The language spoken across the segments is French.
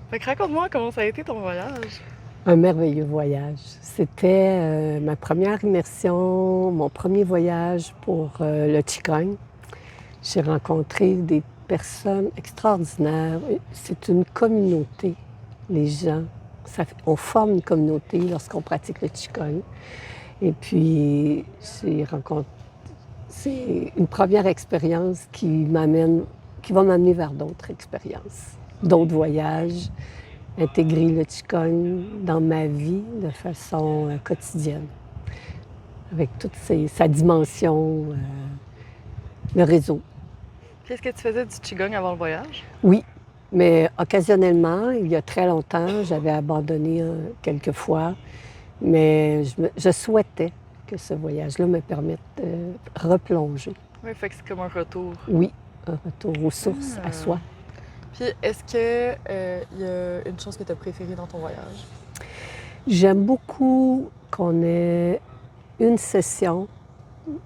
Fait que raconte-moi comment ça a été ton voyage. Un merveilleux voyage. C'était ma première immersion, mon premier voyage pour le Qigong. J'ai rencontré des personnes extraordinaires. C'est une communauté, les gens. On forme une communauté lorsqu'on pratique le Qigong. Et puis, c'est une première expérience qui va m'amener vers d'autres expériences, d'autres voyages, intégrer le Qigong dans ma vie de façon quotidienne, avec toute sa dimension, le réseau. Qu'est-ce que tu faisais du Qigong avant le voyage? Oui, mais occasionnellement, il y a très longtemps, j'avais abandonné quelques fois, mais je souhaitais que ce voyage-là me permette de replonger. Oui, fait que c'est comme un retour. Oui, un retour aux sources, à soi. Puis est-ce que y a une chose que tu as préférée dans ton voyage? J'aime beaucoup qu'on ait une session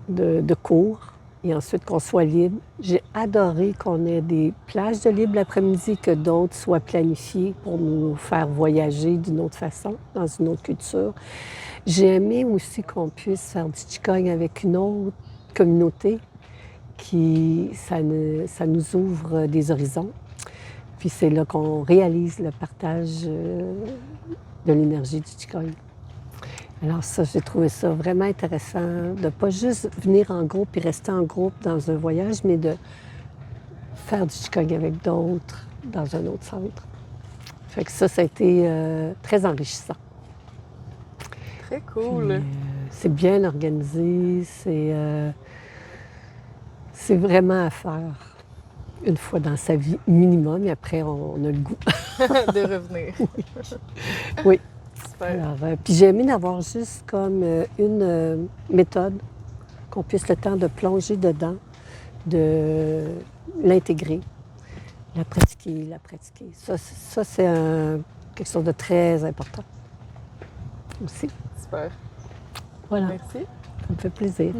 de cours et ensuite qu'on soit libre. J'ai adoré qu'on ait des plages de libre l'après-midi, que d'autres soient planifiées pour nous faire voyager d'une autre façon, dans une autre culture. J'ai aimé aussi qu'on puisse faire du Qigong avec une autre communauté ça nous ouvre des horizons. Puis c'est là qu'on réalise le partage de l'énergie du Qigong. Alors ça, j'ai trouvé ça vraiment intéressant de ne pas juste venir en groupe et rester en groupe dans un voyage, mais de faire du Qigong avec d'autres dans un autre centre. Fait que ça a été très enrichissant. Très Puis, cool. c'est bien organisé, c'est vraiment à faire une fois dans sa vie minimum, et après on a le goût. De revenir. Oui. Super. Alors, puis j'ai aimé d'avoir juste comme une méthode, qu'on puisse le temps de plonger dedans, de l'intégrer, la pratiquer, la pratiquer. Ça c'est quelque chose de très important aussi. Super. Voilà, Merci. ça me fait plaisir.